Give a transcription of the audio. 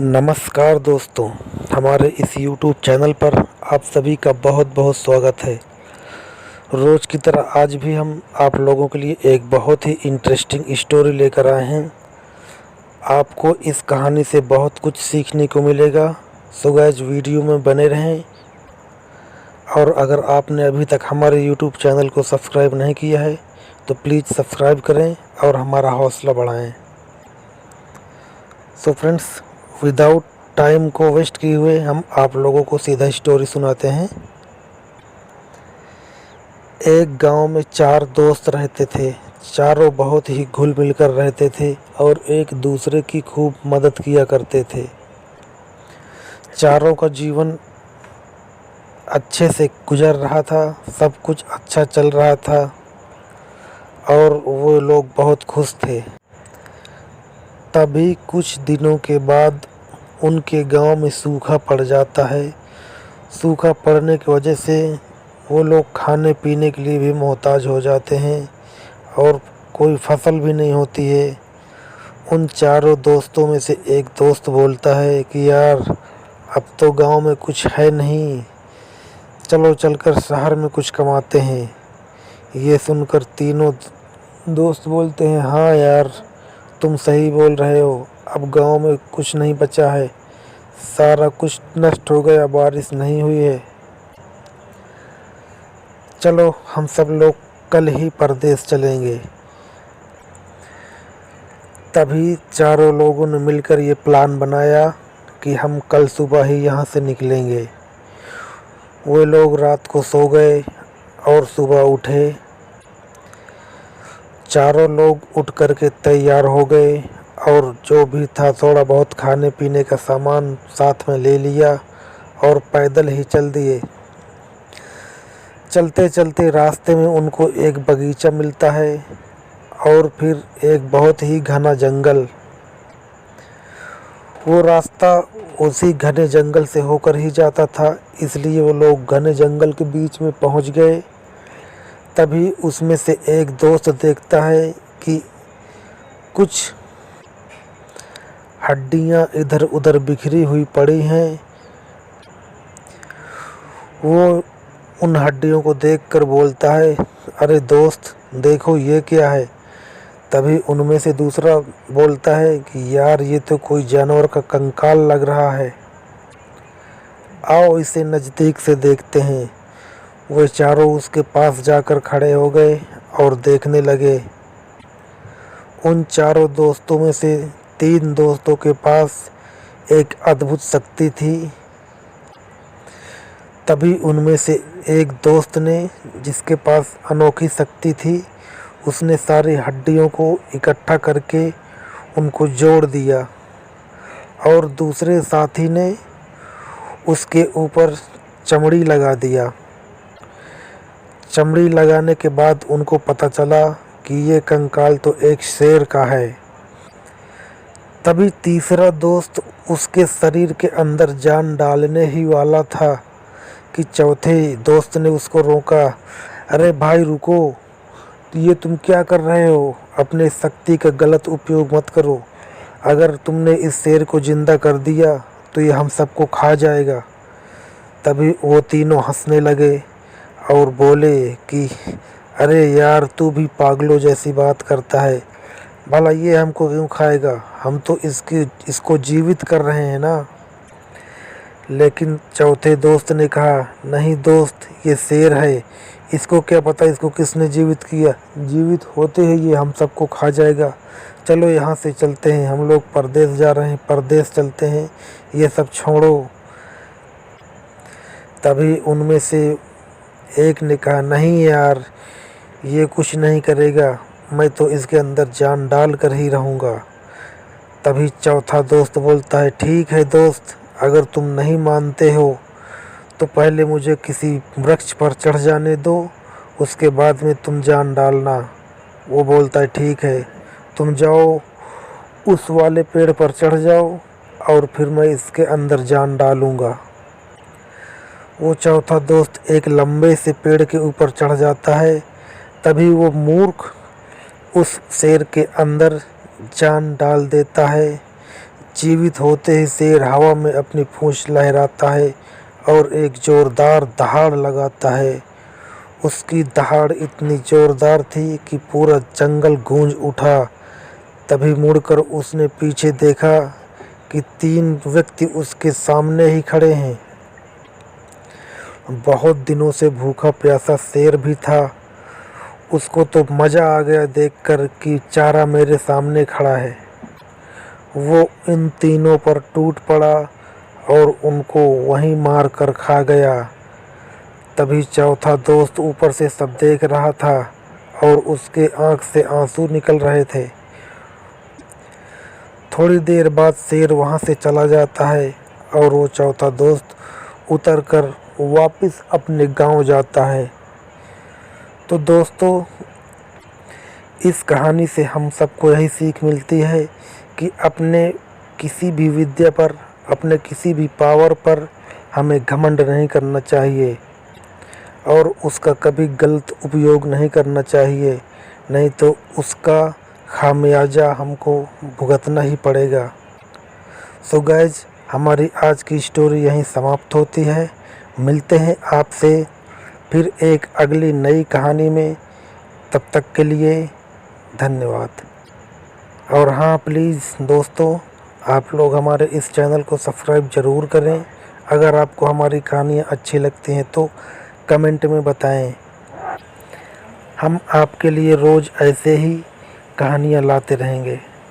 नमस्कार दोस्तों, हमारे इस YouTube चैनल पर आप सभी का बहुत बहुत स्वागत है। रोज़ की तरह आज भी हम आप लोगों के लिए एक बहुत ही इंटरेस्टिंग स्टोरी लेकर आए हैं। आपको इस कहानी से बहुत कुछ सीखने को मिलेगा। सो गाइस, वीडियो में बने रहें। और अगर आपने अभी तक हमारे YouTube चैनल को सब्सक्राइब नहीं किया है तो प्लीज़ सब्सक्राइब करें और हमारा हौसला बढ़ाएं। सो फ्रेंड्स, विदाउट टाइम को वेस्ट किए हुए हम आप लोगों को सीधा स्टोरी सुनाते हैं। एक गांव में 4 दोस्त रहते थे। चारों बहुत ही घुल मिल कर रहते थे और एक दूसरे की खूब मदद किया करते थे। चारों का जीवन अच्छे से गुजर रहा था, सब कुछ अच्छा चल रहा था और वो लोग बहुत खुश थे। तभी कुछ दिनों के बाद उनके गांव में सूखा पड़ जाता है। सूखा पड़ने की वजह से वो लोग खाने पीने के लिए भी मोहताज हो जाते हैं और कोई फसल भी नहीं होती है। उन चारों दोस्तों में से एक दोस्त बोलता है कि यार, अब तो गांव में कुछ है नहीं, चलो चलकर शहर में कुछ कमाते हैं। ये सुनकर तीनों दोस्त बोलते हैं, हाँ यार, तुम सही बोल रहे हो, अब गांव में कुछ नहीं बचा है, सारा कुछ नष्ट हो गया, बारिश नहीं हुई है। चलो हम सब लोग कल ही परदेश चलेंगे। तभी चारों लोगों ने मिलकर ये प्लान बनाया कि हम कल सुबह ही यहाँ से निकलेंगे। वो लोग रात को सो गए और सुबह उठे। चारों लोग उठ कर के तैयार हो गए और जो भी था थोड़ा बहुत खाने पीने का सामान साथ में ले लिया और पैदल ही चल दिए। चलते चलते रास्ते में उनको एक बगीचा मिलता है और फिर एक बहुत ही घना जंगल। वो रास्ता उसी घने जंगल से होकर ही जाता था, इसलिए वो लोग घने जंगल के बीच में पहुंच गए। तभी उसमें से एक दोस्त देखता है कि कुछ हड्डियां इधर उधर बिखरी हुई पड़ी हैं। वो उन हड्डियों को देखकर बोलता है, अरे दोस्त, देखो ये क्या है। तभी उनमें से दूसरा बोलता है कि यार, ये तो कोई जानवर का कंकाल लग रहा है, आओ इसे नज़दीक से देखते हैं। वे चारों उसके पास जाकर खड़े हो गए और देखने लगे। उन चारों दोस्तों में से 3 दोस्तों के पास एक अद्भुत शक्ति थी। तभी उनमें से एक दोस्त ने, जिसके पास अनोखी शक्ति थी, उसने सारी हड्डियों को इकट्ठा करके उनको जोड़ दिया और दूसरे साथी ने उसके ऊपर चमड़ी लगा दिया। चमड़ी लगाने के बाद उनको पता चला कि ये कंकाल तो एक शेर का है। तभी तीसरा दोस्त उसके शरीर के अंदर जान डालने ही वाला था कि चौथे दोस्त ने उसको रोका। अरे भाई रुको, ये तुम क्या कर रहे हो? अपने शक्ति का गलत उपयोग मत करो। अगर तुमने इस शेर को जिंदा कर दिया तो ये हम सबको खा जाएगा। तभी वो तीनों हंसने लगे और बोले कि अरे यार, तू भी पागलों जैसी बात करता है, भला ये हमको क्यों खाएगा, हम तो इसको जीवित कर रहे हैं ना। लेकिन चौथे दोस्त ने कहा, नहीं दोस्त, ये शेर है, इसको क्या पता इसको किसने जीवित किया, जीवित होते ही ये हम सबको खा जाएगा। चलो यहाँ से चलते हैं, हम लोग परदेश जा रहे हैं, परदेश चलते हैं, ये सब छोड़ो। तभी उनमें से एक ने कहा, नहीं यार, ये कुछ नहीं करेगा, मैं तो इसके अंदर जान डाल कर ही रहूँगा। तभी चौथा दोस्त बोलता है, ठीक है दोस्त, अगर तुम नहीं मानते हो तो पहले मुझे किसी वृक्ष पर चढ़ जाने दो, उसके बाद में तुम जान डालना। वो बोलता है, ठीक है, तुम जाओ, उस वाले पेड़ पर चढ़ जाओ और फिर मैं इसके अंदर जान डालूँगा। वो चौथा दोस्त एक लंबे से पेड़ के ऊपर चढ़ जाता है। तभी वो मूर्ख उस शेर के अंदर जान डाल देता है। जीवित होते ही शेर हवा में अपनी पूंछ लहराता है और एक जोरदार दहाड़ लगाता है। उसकी दहाड़ इतनी जोरदार थी कि पूरा जंगल गूंज उठा। तभी मुड़कर उसने पीछे देखा कि 3 व्यक्ति उसके सामने ही खड़े हैं। बहुत दिनों से भूखा प्यासा शेर भी था। उसको तो मज़ा आ गया देखकर कि चारा मेरे सामने खड़ा है। वो इन तीनों पर टूट पड़ा और उनको वहीं मार कर खा गया। तभी चौथा दोस्त ऊपर से सब देख रहा था और उसके आंख से आंसू निकल रहे थे। थोड़ी देर बाद शेर वहां से चला जाता है और वो चौथा दोस्त उतरकर वापस अपने गांव जाता है। तो दोस्तों, इस कहानी से हम सबको यही सीख मिलती है कि अपने किसी भी विद्या पर, अपने किसी भी पावर पर हमें घमंड नहीं करना चाहिए और उसका कभी गलत उपयोग नहीं करना चाहिए, नहीं तो उसका खामियाजा हमको भुगतना ही पड़ेगा। सो गाइज, हमारी आज की स्टोरी यहीं समाप्त होती है। मिलते हैं आपसे फिर एक अगली नई कहानी में। तब तक के लिए धन्यवाद। और हाँ, प्लीज़ दोस्तों, आप लोग हमारे इस चैनल को सब्सक्राइब ज़रूर करें। अगर आपको हमारी कहानियाँ अच्छी लगती हैं तो कमेंट में बताएं। हम आपके लिए रोज़ ऐसे ही कहानियाँ लाते रहेंगे।